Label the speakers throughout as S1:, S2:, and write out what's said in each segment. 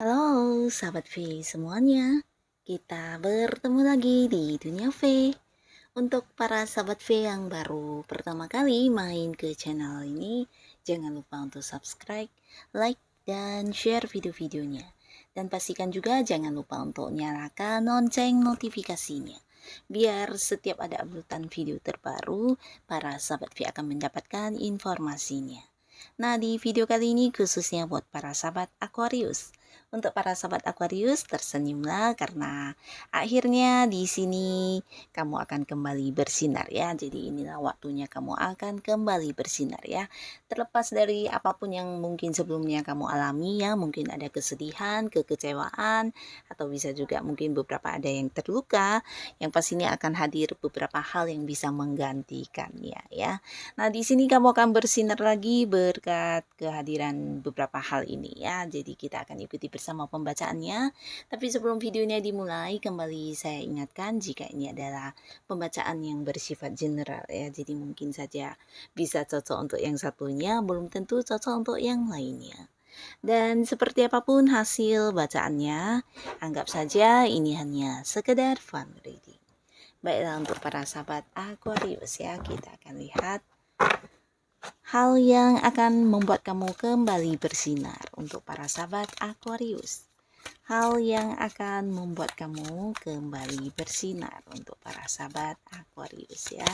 S1: Halo sahabat V semuanya, kita bertemu lagi di Dunia V. Untuk para sahabat V yang baru pertama kali main ke channel ini, jangan lupa untuk subscribe, like, dan share video-videonya. Dan pastikan juga jangan lupa untuk nyalakan lonceng notifikasinya. Biar setiap ada uploadan video terbaru, para sahabat V akan mendapatkan informasinya. Nah, di video kali ini khususnya buat para sahabat Aquarius. Untuk para sahabat Aquarius, tersenyumlah karena akhirnya di sini kamu akan kembali bersinar ya. Jadi inilah waktunya kamu akan kembali bersinar ya. Terlepas dari apapun yang mungkin sebelumnya kamu alami ya, mungkin ada kesedihan, kekecewaan, atau bisa juga mungkin beberapa ada yang terluka, yang pastinya akan hadir beberapa hal yang bisa menggantikannya ya. Nah, di sini kamu akan bersinar lagi berkat kehadiran beberapa hal ini ya. Jadi kita akan ikuti bersama pembacaannya. Tapi sebelum videonya dimulai, kembali saya ingatkan jika ini adalah pembacaan yang bersifat general ya. Jadi mungkin saja bisa cocok untuk yang satunya, belum tentu cocok untuk yang lainnya. Dan seperti apapun hasil bacaannya, anggap saja ini hanya sekedar fun reading. Baiklah, untuk para sahabat Aquarius ya, kita akan lihat hal yang akan membuat kamu kembali bersinar. Untuk para sahabat Aquarius, hal yang akan membuat kamu kembali bersinar. Untuk para sahabat Aquarius ya,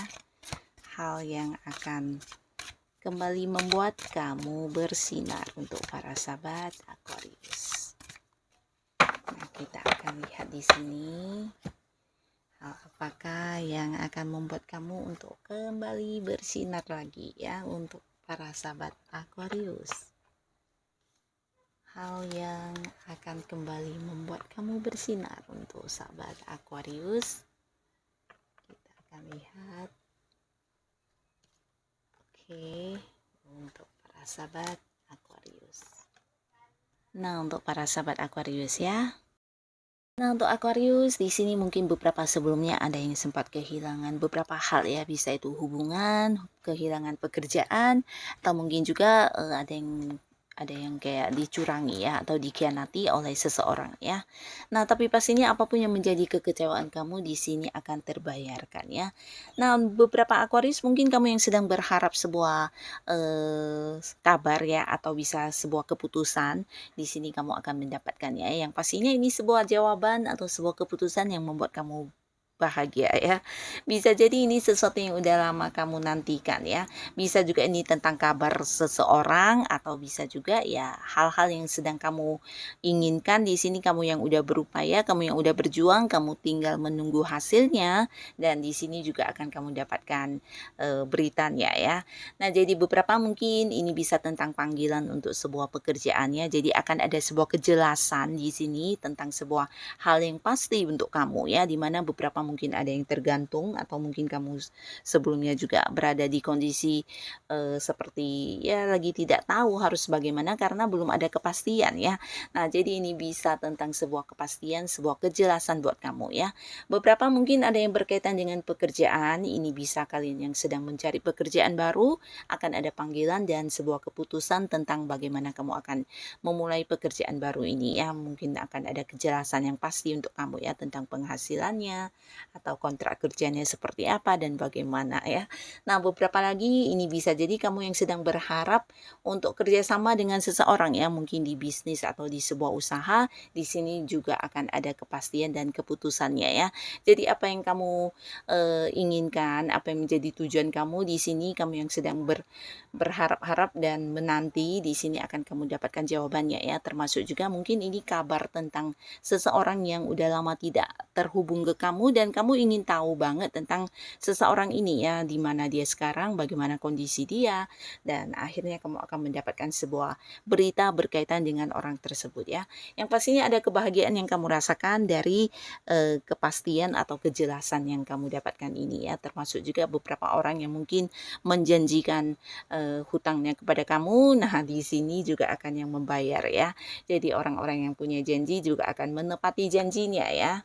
S1: hal yang akan kembali membuat kamu bersinar. Untuk para sahabat Aquarius, nah kita akan lihat di sini hal apakah yang akan membuat kamu untuk kembali bersinar lagi ya. Untuk para sahabat Aquarius, hal yang akan kembali membuat kamu bersinar. Untuk sahabat Aquarius, kita akan lihat. Oke, untuk para sahabat Aquarius. Nah, untuk para sahabat Aquarius ya. Nah, untuk Aquarius di sini mungkin beberapa sebelumnya ada yang sempat kehilangan beberapa hal ya, bisa itu hubungan, kehilangan pekerjaan, atau mungkin juga ada yang kayak dicurangi ya atau dikhianati oleh seseorang ya. Nah, tapi pastinya apapun yang menjadi kekecewaan kamu di sini akan terbayarkan ya. Nah, beberapa Aquarius mungkin kamu yang sedang berharap sebuah kabar ya atau bisa sebuah keputusan, di sini kamu akan mendapatkannya. Yang pastinya ini sebuah jawaban atau sebuah keputusan yang membuat kamu bahagia ya. Bisa jadi ini sesuatu yang udah lama kamu nantikan ya. Bisa juga ini tentang kabar seseorang atau bisa juga ya hal-hal yang sedang kamu inginkan. Di sini kamu yang udah berupaya, kamu yang udah berjuang, kamu tinggal menunggu hasilnya, dan di sini juga akan kamu dapatkan beritanya ya. Nah, jadi beberapa mungkin ini bisa tentang panggilan untuk sebuah pekerjaannya. Jadi akan ada sebuah kejelasan di sini tentang sebuah hal yang pasti untuk kamu ya, dimana beberapa mungkin ada yang tergantung atau mungkin kamu sebelumnya juga berada di kondisi seperti ya lagi tidak tahu harus bagaimana karena belum ada kepastian ya. Nah, jadi ini bisa tentang sebuah kepastian, sebuah kejelasan buat kamu ya. Beberapa mungkin ada yang berkaitan dengan pekerjaan, ini bisa kalian yang sedang mencari pekerjaan baru, akan ada panggilan dan sebuah keputusan tentang bagaimana kamu akan memulai pekerjaan baru ini ya. Mungkin akan ada kejelasan yang pasti untuk kamu ya tentang penghasilannya atau kontrak kerjanya seperti apa dan bagaimana ya. Nah, beberapa lagi ini bisa jadi kamu yang sedang berharap untuk kerjasama dengan seseorang ya, mungkin di bisnis atau di sebuah usaha. Di sini juga akan ada kepastian dan keputusannya ya. Jadi apa yang kamu inginkan, apa yang menjadi tujuan kamu di sini, kamu yang sedang berharap-harap dan menanti, di sini akan kamu dapatkan jawabannya ya. Termasuk juga mungkin ini kabar tentang seseorang yang udah lama tidak terhubung ke kamu dan kamu ingin tahu banget tentang seseorang ini ya, di mana dia sekarang, bagaimana kondisi dia, dan akhirnya kamu akan mendapatkan sebuah berita berkaitan dengan orang tersebut ya. Yang pastinya ada kebahagiaan yang kamu rasakan dari kepastian atau kejelasan yang kamu dapatkan ini ya, termasuk juga beberapa orang yang mungkin menjanjikan hutangnya kepada kamu. Nah, di sini juga akan yang membayar ya. Jadi orang-orang yang punya janji juga akan menepati janjinya ya.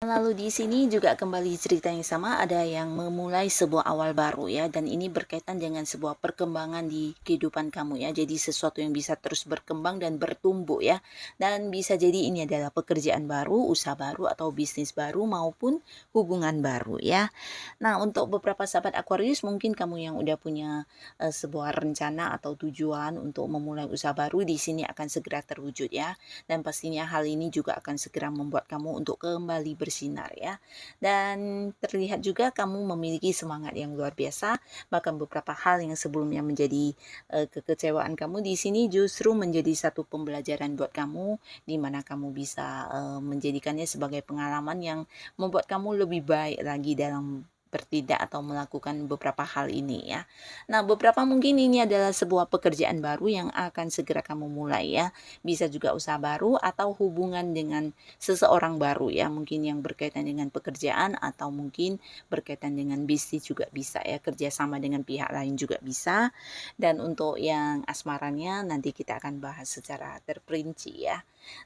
S1: Lalu di sini juga kembali cerita yang sama, ada yang memulai sebuah awal baru ya, dan ini berkaitan dengan sebuah perkembangan di kehidupan kamu ya. Jadi sesuatu yang bisa terus berkembang dan bertumbuh ya. Dan bisa jadi ini adalah pekerjaan baru, usaha baru atau bisnis baru maupun hubungan baru ya. Nah, untuk beberapa sahabat Aquarius mungkin kamu yang udah punya sebuah rencana atau tujuan untuk memulai usaha baru di sini akan segera terwujud ya. Dan pastinya hal ini juga akan segera membuat kamu untuk kembali bersinar ya. Dan terlihat juga kamu memiliki semangat yang luar biasa, bahkan beberapa hal yang sebelumnya menjadi kekecewaan kamu di sini justru menjadi satu pembelajaran buat kamu, di mana kamu bisa menjadikannya sebagai pengalaman yang membuat kamu lebih baik lagi dalam bertindak atau melakukan beberapa hal ini ya. Nah, beberapa mungkin ini adalah sebuah pekerjaan baru yang akan segera kamu mulai ya. Bisa juga usaha baru atau hubungan dengan seseorang baru ya, mungkin yang berkaitan dengan pekerjaan atau mungkin berkaitan dengan bisnis juga bisa ya, kerjasama dengan pihak lain juga bisa. Dan untuk yang asmaranya nanti kita akan bahas secara terperinci ya.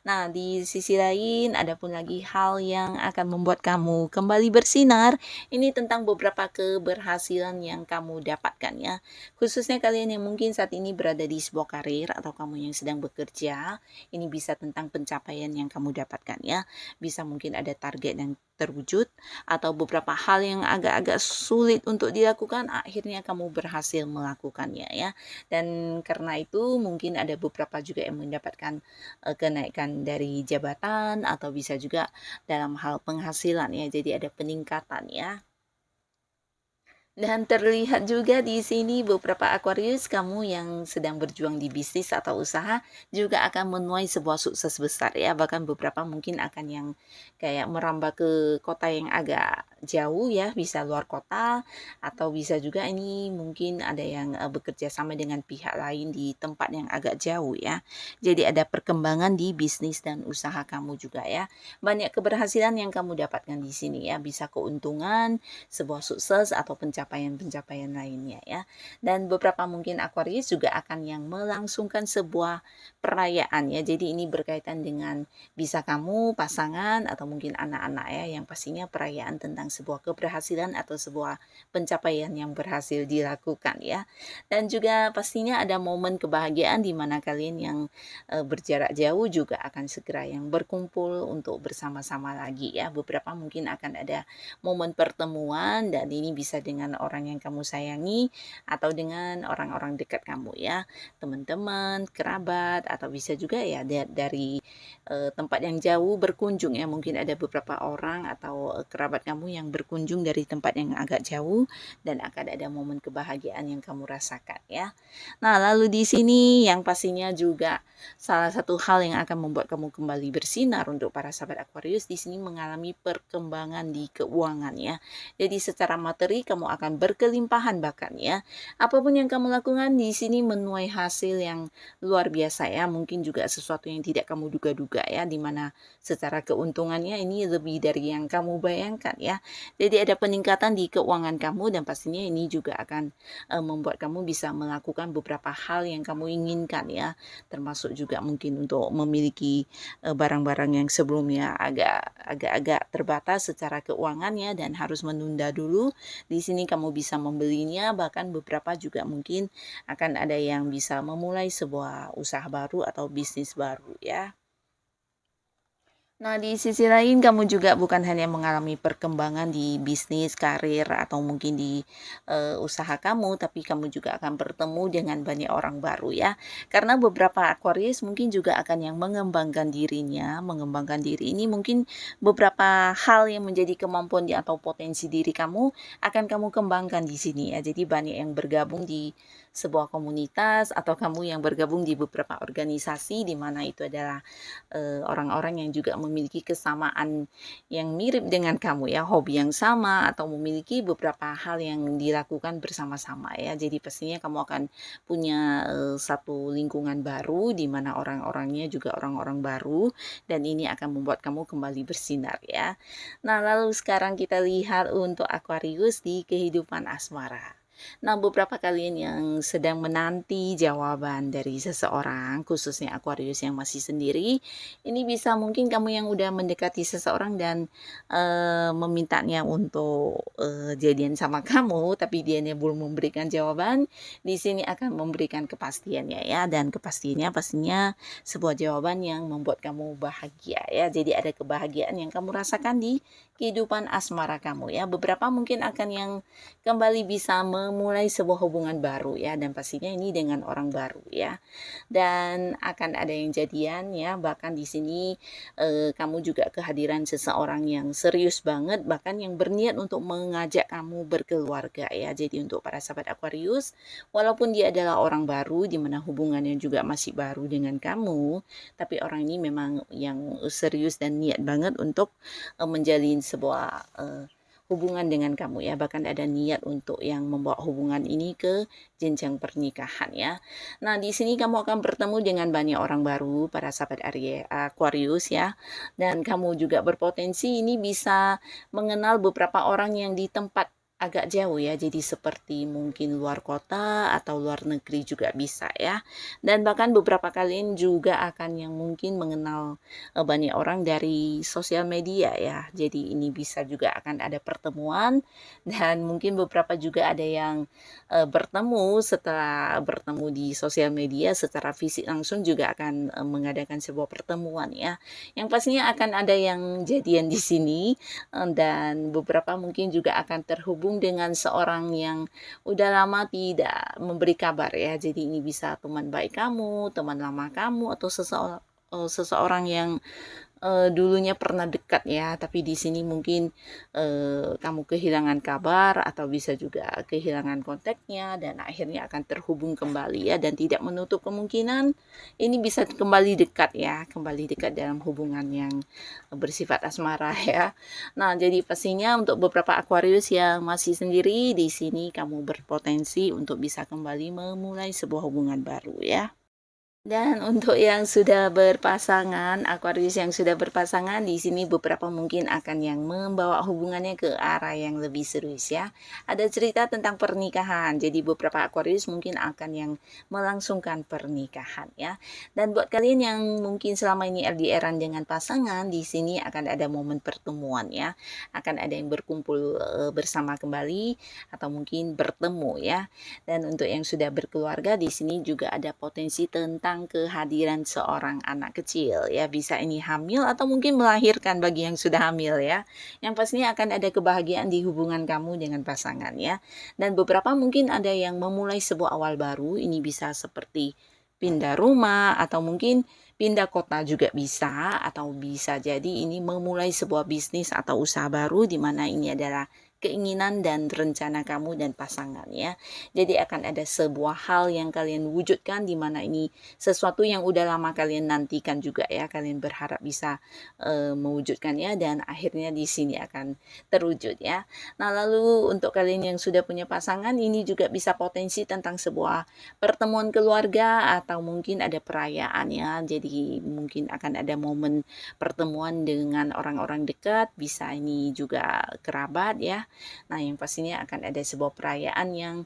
S1: Nah, di sisi lain ada pun lagi hal yang akan membuat kamu kembali bersinar. Ini tentang beberapa keberhasilan yang kamu dapatkan ya. Khususnya kalian yang mungkin saat ini berada di sebuah karir atau kamu yang sedang bekerja, ini bisa tentang pencapaian yang kamu dapatkan ya. Bisa mungkin ada target yang terwujud atau beberapa hal yang agak-agak sulit untuk dilakukan, akhirnya kamu berhasil melakukannya ya. Dan karena itu mungkin ada beberapa juga yang mendapatkan kenaikan dari jabatan atau bisa juga dalam hal penghasilan ya. Jadi ada peningkatan ya. Dan terlihat juga di sini beberapa Aquarius, kamu yang sedang berjuang di bisnis atau usaha juga akan menuai sebuah sukses besar ya. Bahkan beberapa mungkin akan yang kayak merambah ke kota yang agak jauh ya, bisa luar kota atau bisa juga ini mungkin ada yang bekerja sama dengan pihak lain di tempat yang agak jauh ya. Jadi ada perkembangan di bisnis dan usaha kamu juga ya. Banyak keberhasilan yang kamu dapatkan di sini ya, bisa keuntungan, sebuah sukses atau pencapaian-pencapaian lainnya ya. Dan beberapa mungkin Aquarius juga akan yang melangsungkan sebuah perayaan ya. Jadi ini berkaitan dengan bisa kamu, pasangan atau mungkin anak-anak ya, yang pastinya perayaan tentang sebuah keberhasilan atau sebuah pencapaian yang berhasil dilakukan ya. Dan juga pastinya ada momen kebahagiaan di mana kalian yang berjarak jauh juga akan segera yang berkumpul untuk bersama-sama lagi ya. Beberapa mungkin akan ada momen pertemuan dan ini bisa dengan orang yang kamu sayangi atau dengan orang-orang dekat kamu ya, teman-teman, kerabat, atau bisa juga ya dari tempat yang jauh berkunjung ya. Mungkin ada beberapa orang atau kerabat kamu yang berkunjung dari tempat yang agak jauh dan akan ada momen kebahagiaan yang kamu rasakan ya. Nah, lalu di sini yang pastinya juga salah satu hal yang akan membuat kamu kembali bersinar untuk para sahabat Aquarius di sini mengalami perkembangan di keuangan ya. Jadi secara materi kamu akan berkelimpahan bahkan ya. Apapun yang kamu lakukan di sini menuai hasil yang luar biasa ya. Mungkin juga sesuatu yang tidak kamu duga-duga ya, dimana secara keuntungannya ini lebih dari yang kamu bayangkan ya. Jadi ada peningkatan di keuangan kamu dan pastinya ini juga akan membuat kamu bisa melakukan beberapa hal yang kamu inginkan ya, termasuk juga mungkin untuk memiliki barang-barang yang sebelumnya agak-agak terbatas secara keuangannya dan harus menunda dulu. Di sini kamu bisa membelinya, bahkan beberapa juga mungkin akan ada yang bisa memulai sebuah usaha baru atau bisnis baru ya. Nah, di sisi lain kamu juga bukan hanya mengalami perkembangan di bisnis, karir, atau mungkin di usaha kamu, tapi kamu juga akan bertemu dengan banyak orang baru ya. Karena beberapa Aquarius mungkin juga akan yang mengembangkan dirinya, mengembangkan diri ini mungkin beberapa hal yang menjadi kemampuan atau potensi diri kamu akan kamu kembangkan di sini ya. Jadi banyak yang bergabung di sebuah komunitas atau kamu yang bergabung di beberapa organisasi di mana itu adalah orang-orang yang juga memiliki kesamaan yang mirip dengan kamu ya, hobi yang sama atau memiliki beberapa hal yang dilakukan bersama-sama ya. Jadi pastinya kamu akan punya satu lingkungan baru di mana orang-orangnya juga orang-orang baru dan ini akan membuat kamu kembali bersinar ya. Nah, lalu sekarang kita lihat untuk Aquarius di kehidupan asmara. Nah, beberapa kalian yang sedang menanti jawaban dari seseorang, khususnya Aquarius yang masih sendiri, ini bisa mungkin kamu yang udah mendekati seseorang dan memintanya untuk jadian sama kamu, tapi dianya belum memberikan jawaban. Di sini akan memberikan kepastiannya ya, dan kepastiannya pastinya sebuah jawaban yang membuat kamu bahagia ya. Jadi ada kebahagiaan yang kamu rasakan di kehidupan asmara kamu ya. Beberapa mungkin akan yang kembali bisa memulai sebuah hubungan baru ya, dan pastinya ini dengan orang baru ya. Dan akan ada yang jadian ya, bahkan di sini kamu juga kehadiran seseorang yang serius banget, bahkan yang berniat untuk mengajak kamu berkeluarga ya. Jadi untuk para sahabat Aquarius, walaupun dia adalah orang baru di mana hubungannya juga masih baru dengan kamu, tapi orang ini memang yang serius dan niat banget untuk menjalin sebuah hubungan dengan kamu ya, bahkan ada niat untuk yang membawa hubungan ini ke jenjang pernikahan ya. Nah, di sini kamu akan bertemu dengan banyak orang baru para sahabat Aquarius ya, dan kamu juga berpotensi ini bisa mengenal beberapa orang yang di tempat agak jauh ya, jadi seperti mungkin luar kota atau luar negeri juga bisa ya. Dan bahkan beberapa kalian juga akan yang mungkin mengenal banyak orang dari sosial media ya. Jadi ini bisa juga akan ada pertemuan, dan mungkin beberapa juga ada yang bertemu setelah bertemu di sosial media secara fisik langsung juga akan mengadakan sebuah pertemuan ya. Yang pastinya akan ada yang jadian di sini, dan beberapa mungkin juga akan terhubung dengan seorang yang udah lama tidak memberi kabar ya. Jadi ini bisa teman baik kamu, teman lama kamu, atau seseorang yang dulunya pernah dekat ya, tapi di sini mungkin kamu kehilangan kabar atau bisa juga kehilangan kontaknya, dan akhirnya akan terhubung kembali ya, dan tidak menutup kemungkinan ini bisa kembali dekat ya, kembali dekat dalam hubungan yang bersifat asmara ya. Nah, jadi pastinya untuk beberapa Aquarius yang masih sendiri, di sini kamu berpotensi untuk bisa kembali memulai sebuah hubungan baru ya. Dan untuk yang sudah berpasangan, Aquarius yang sudah berpasangan, di sini beberapa mungkin akan yang membawa hubungannya ke arah yang lebih serius ya. Ada cerita tentang pernikahan, jadi beberapa Aquarius mungkin akan yang melangsungkan pernikahan ya. Dan buat kalian yang mungkin selama ini LDR-an dengan pasangan, di sini akan ada momen pertemuan ya. Akan ada yang berkumpul bersama kembali atau mungkin bertemu ya. Dan untuk yang sudah berkeluarga, di sini juga ada potensi tentang kehadiran seorang anak kecil ya, bisa ini hamil atau mungkin melahirkan bagi yang sudah hamil ya. Yang pastinya akan ada kebahagiaan di hubungan kamu dengan pasangan ya. Dan beberapa mungkin ada yang memulai sebuah awal baru, ini bisa seperti pindah rumah atau mungkin pindah kota juga bisa, atau bisa jadi ini memulai sebuah bisnis atau usaha baru di mana ini adalah keinginan dan rencana kamu dan pasangan ya. Jadi akan ada sebuah hal yang kalian wujudkan di mana ini sesuatu yang udah lama kalian nantikan juga ya. Kalian berharap bisa mewujudkannya, dan akhirnya di sini akan terwujud ya. Nah, lalu untuk kalian yang sudah punya pasangan, ini juga bisa potensi tentang sebuah pertemuan keluarga atau mungkin ada perayaan ya. Jadi mungkin akan ada momen pertemuan dengan orang-orang dekat, bisa ini juga kerabat ya. Nah, yang pastinya akan ada sebuah perayaan yang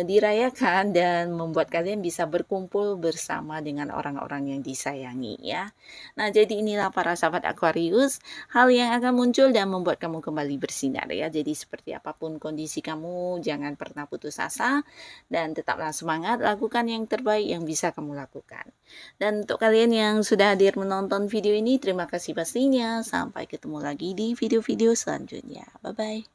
S1: dirayakan dan membuat kalian bisa berkumpul bersama dengan orang-orang yang disayangi ya. Nah, jadi inilah para sahabat Aquarius, hal yang akan muncul dan membuat kamu kembali bersinar ya. Jadi seperti apapun kondisi kamu, jangan pernah putus asa dan tetaplah semangat, lakukan yang terbaik yang bisa kamu lakukan. Dan untuk kalian yang sudah hadir menonton video ini, terima kasih pastinya. Sampai ketemu lagi di video-video selanjutnya. Bye-bye.